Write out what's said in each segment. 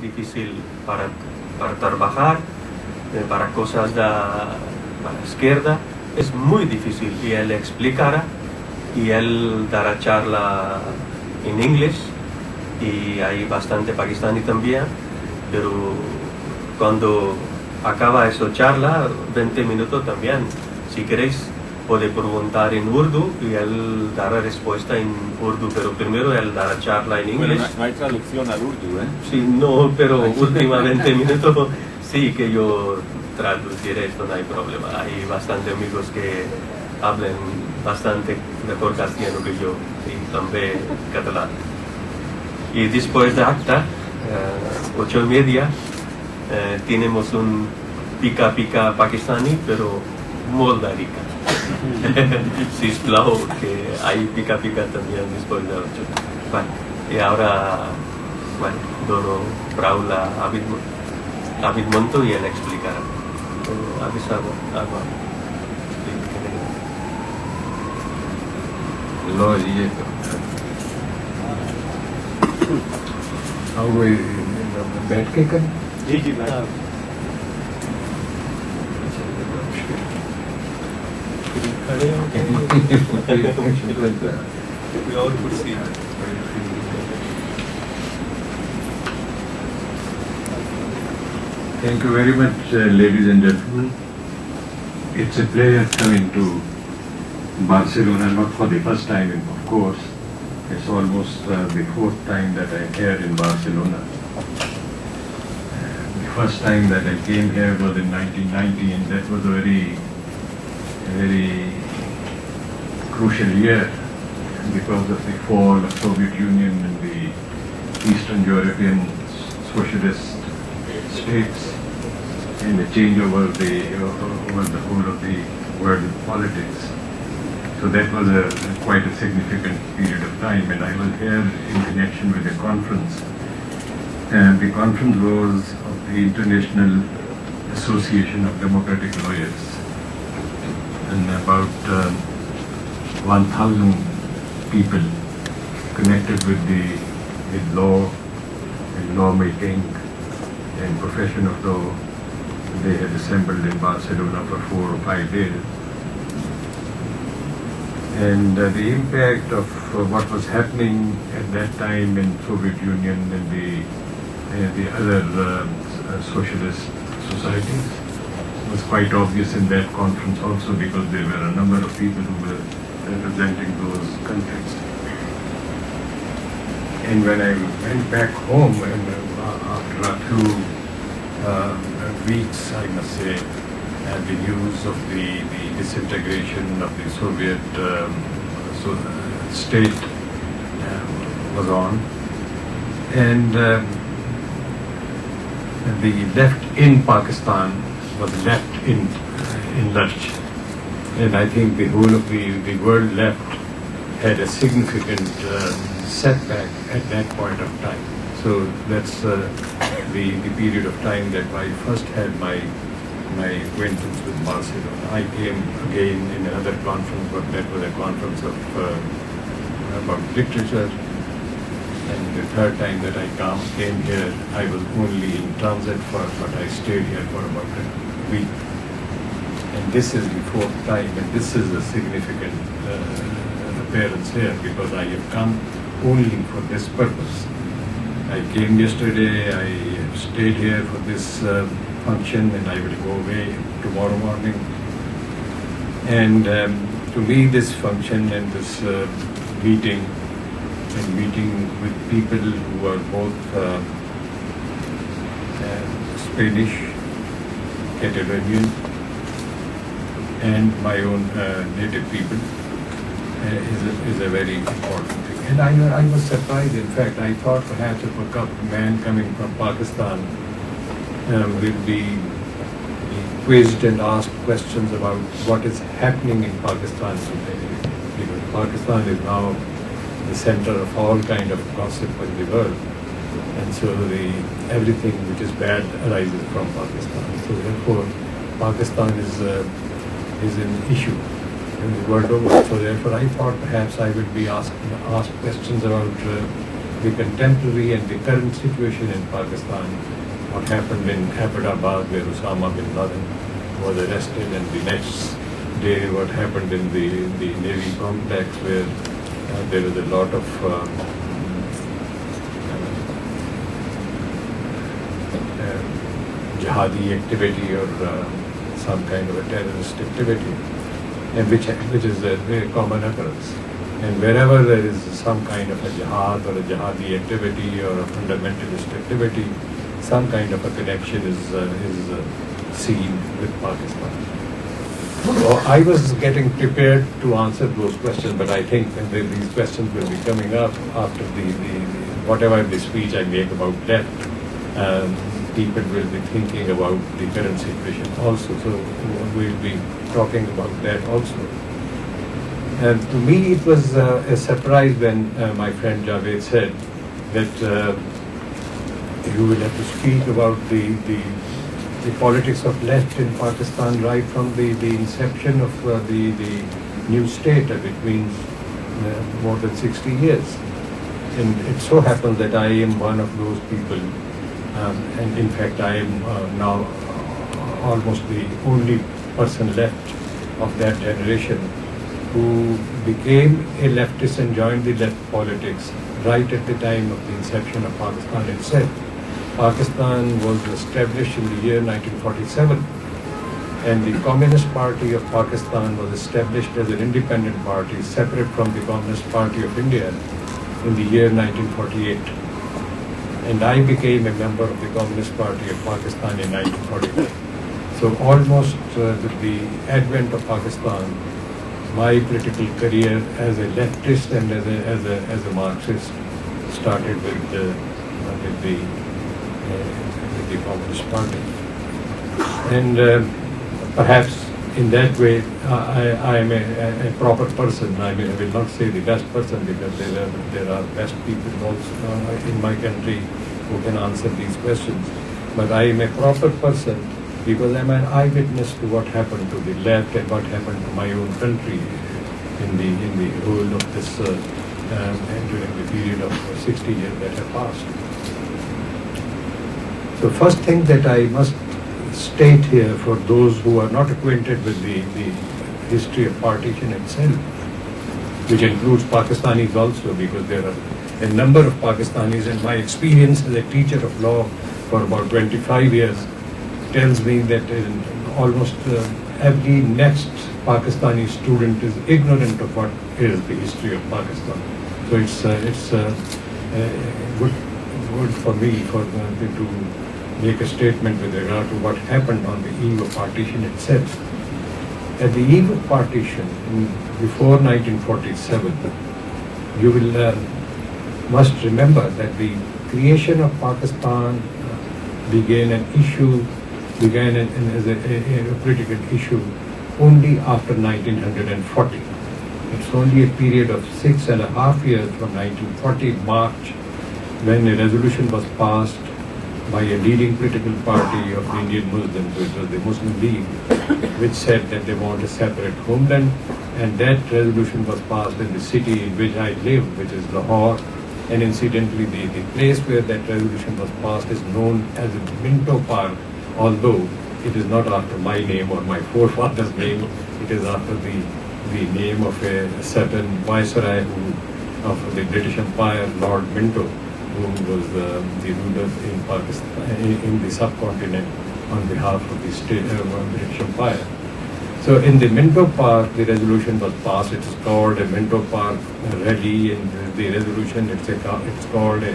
difícil para trabajar, para cosas para la izquierda, es muy difícil. Y él explicará y él dará charla en inglés y hay bastante pakistaní también, pero cuando acaba esa charla, 20 minutos también, si queréis, puede preguntar en Urdu y él dará respuesta en Urdu, pero primero él dará charla en inglés. Bueno, no hay traducción al Urdu, ¿eh? Sí, no, pero últimamente 20 minutos sí que yo traduciré esto, no hay problema. Hay bastante amigos que hablan bastante mejor castellano que yo y también catalán. Y después de acta, 8:30, tenemos un pica pica pakistaní, pero molda rica. Sí, claro que hay pica pica también después de 8. Bueno, y ahora, bueno, dono Braula Abid Monto y él explicará. Avisado, agua. लो ये आओ बैठ के कर जी जी खड़े होके कोई और कुर्सी Thank you very much, ladies and gentlemen. It's a pleasure coming to Barcelona, not for the first time, of course. It's almost the fourth time that I'm here in Barcelona. The first time that I came here was in 1990, and that was a very crucial year because of the fall of Soviet Union and the Eastern European socialist states and the change over the whole of the world politics. So that was quite a significant period of time, and I was here in connection with a conference. And the conference was of the International Association of Democratic Lawyers, and about 1,000 people connected with law and lawmaking and profession of law. They had assembled in Barcelona for 4 or 5 days. And the impact of what was happening at that time in Soviet Union and the other socialist societies was quite obvious in that conference also, because there were a number of people who were representing those countries. And when I went back home, and after a few weeks, I must say, the news of the disintegration of the Soviet state was on, and the left in Pakistan was left in lurch, and I think the whole of the world left had a significant setback at that point of time. So that's the period of time that I first had my acquaintance with Barcelona. I came again in another conference, but that was a conference of about literature. And the third time that I came here, I was only in transit but I stayed here for about a week. And this is the fourth time, and this is a significant appearance here, because I have come only for this purpose. I came yesterday, I stayed here for this function, and I will go away tomorrow morning. And to me, this function and this meeting with people who are both Spanish, Catalonian, and my own native people is a very important thing. And I was surprised. In fact, I thought perhaps if a man coming from Pakistan will be quizzed and asked questions about what is happening in Pakistan today. Because Pakistan is now the center of all kind of gossip in the world, and so everything which is bad arises from Pakistan. So therefore, Pakistan is an issue in the world over. So therefore, I thought perhaps I would be asked questions about the contemporary and the current situation in Pakistan, what happened in Abbottabad where Osama bin Laden was arrested, and the next day what happened in the Navy complex where there was a lot of jihadi activity or some kind of a terrorist activity, and which is a very common occurrence. And wherever there is some kind of a jihad or a jihadi activity or a fundamentalist activity, some kind of a connection is seen with Pakistan. So I was getting prepared to answer those questions, but I think these questions will be coming up after whatever the speech I make about left. People will be thinking about the current situation also, so we'll be talking about that also. And to me it was a surprise when my friend Javed said that you will have to speak about the politics of left in Pakistan right from the inception of the new state, which means more than 60 years. And it so happens that I am one of those people, and in fact I am now almost the only person left of that generation who became a leftist and joined the left politics right at the time of the inception of Pakistan itself. Pakistan was established in the year 1947, and the Communist Party of Pakistan was established as an independent party separate from the Communist Party of India in the year 1948. And I became a member of the Communist Party of Pakistan in 1949. So almost with the advent of Pakistan, my political career as a leftist and as a Marxist started with the Communist Party. And perhaps in that way I am a proper person. I will not say the best person, because there are best people also in my country who can answer these questions. But I am a proper person because I am an eyewitness to what happened to the left and what happened to my own country in the whole of this during the period of 60 years that have passed. So first thing that I must state here for those who are not acquainted with the history of partition itself, which includes Pakistanis also, because there are a number of Pakistanis, and my experience as a teacher of law for about 25 years tells me that almost every next Pakistani student is ignorant of what is the history of Pakistan. So it's good for me to make a statement with regard to what happened on the eve of partition itself. At the eve of partition, before 1947, you will must remember that the creation of Pakistan began as a political issue only after 1940. It's only a period of 6.5 years from 1940 March when a resolution was passed by a leading political party of the Indian Muslims, which was the Muslim League, which said that they want a separate homeland, and that resolution was passed in the city in which I live, which is Lahore. And incidentally, the place where that resolution was passed is known as Minto Park, although it is not after my name or my forefather's name. It is after the name of a certain viceroy of the British Empire, Lord Minto, who was the ruler in Pakistan, in the subcontinent, on behalf of the state British Empire. So in the Minto Park, the resolution was passed. It is called a Minto Park rally, and the resolution it's called a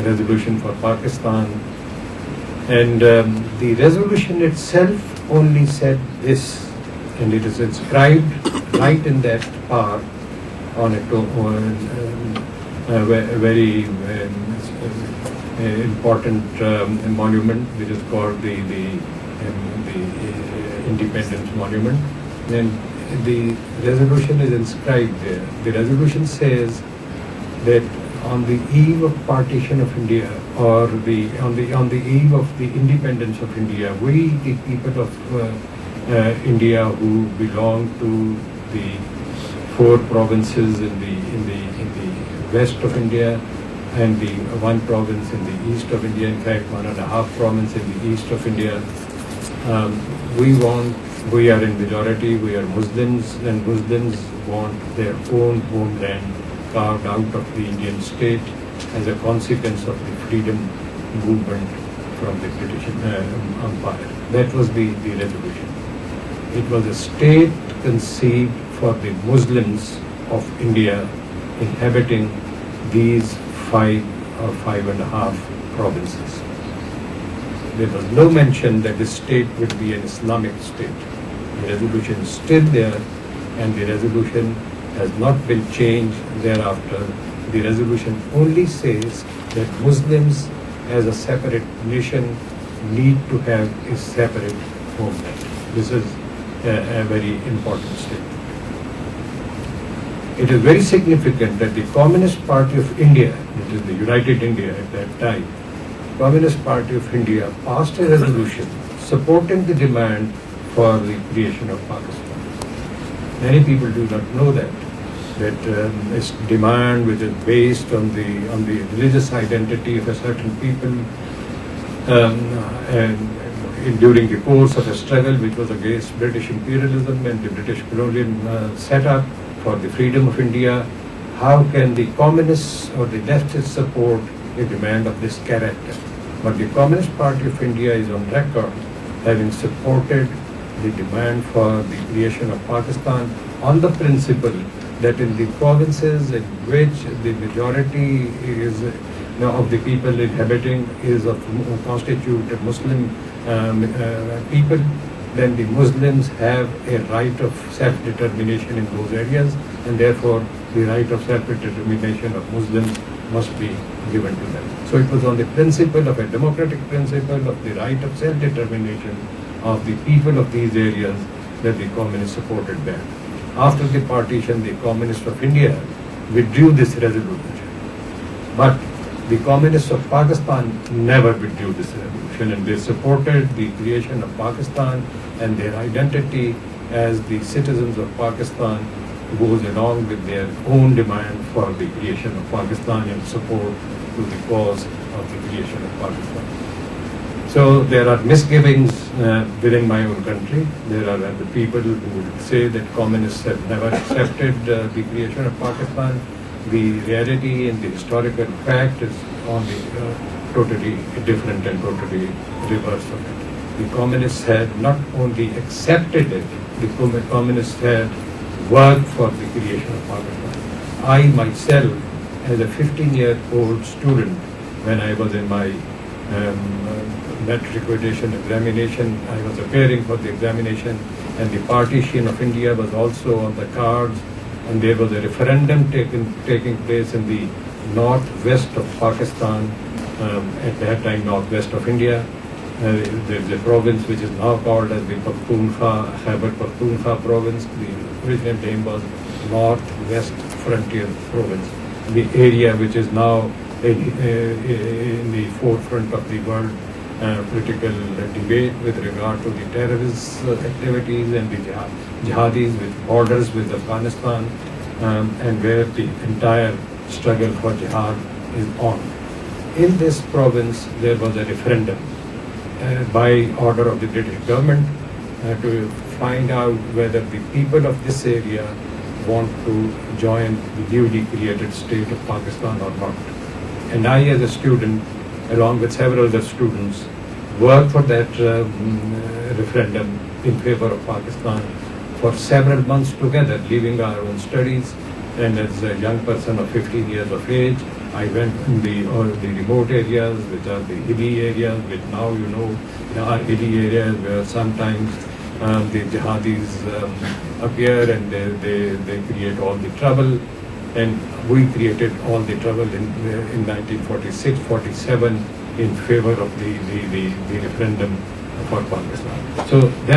resolution for Pakistan. And the resolution itself only said this, and it is inscribed right in that park on a very important monument, which is called the Independence Monument. And the resolution is inscribed there. The resolution says that on the eve of partition of India, or on the eve of the independence of India, we, the people of India who belong to the 4 provinces in the west of India, and the one province in the east of India, in fact 1.5 province in the east of India. We are in majority, we are Muslims, and Muslims want their own homeland carved out of the Indian state as a consequence of the freedom movement from the British Empire. That was the resolution. It was a state conceived for the Muslims of India inhabiting these 5 or 5.5 provinces. There was no mention that the state would be an Islamic state. The resolution is still there, and the resolution has not been changed thereafter. The resolution only says that Muslims as a separate nation need to have a separate homeland. This is a very important statement. It is very significant that the Communist Party of India, which is the United India at that time, Communist Party of India passed a resolution supporting the demand for the creation of Pakistan. Many people do not know that this demand, which is based on the religious identity of a certain people, and during the course of a struggle which was against British imperialism and the British colonial setup for the freedom of India, how can the communists or the leftists support a demand of this character? But the Communist Party of India is on record having supported the demand for the creation of Pakistan on the principle that in the provinces in which the majority is of the people inhabiting is of constituted Muslim people, then the Muslims have a right of self-determination in those areas, and therefore the right of self-determination of Muslims must be given to them. So it was on the principle of a democratic principle of the right of self-determination of the people of these areas that the communists supported that. After the partition, the Communists of India withdrew this resolution. But the Communists of Pakistan never withdrew this resolution, and they supported the creation of Pakistan, and their identity as the citizens of Pakistan goes along with their own demand for the creation of Pakistan and support to the cause of the creation of Pakistan. So there are misgivings within my own country. There are the people who would say that communists have never accepted the creation of Pakistan. The reality and the historical fact is on the totally different and totally reverse of it. The communists had not only accepted it, the communists had worked for the creation of Pakistan. I myself, as a 15-year-old student, when I was in my matriculation examination, I was appearing for the examination, and the partition of India was also on the cards, and there was a referendum taking place in the northwest of Pakistan, at that time northwest of India. There is a province which is now called as the Khyber Pakhtunkhwa province. The original name was Northwest Frontier Province. The area which is now in the forefront of the world political debate with regard to the terrorist activities and the jihadis with borders with Afghanistan, and where the entire struggle for jihad is on. In this province, there was a referendum by order of the British government to find out whether the people of this area want to join the newly created state of Pakistan or not. And I, as a student, along with several other students, worked for that referendum in favor of Pakistan for several months together, leaving our own studies. And as a young person of 15 years of age, I went in the remote areas, which are the hilly areas, which now are hilly areas where sometimes the jihadis appear and they create all the trouble. And we created all the trouble in 1946-47 in favor of the referendum for Pakistan. So that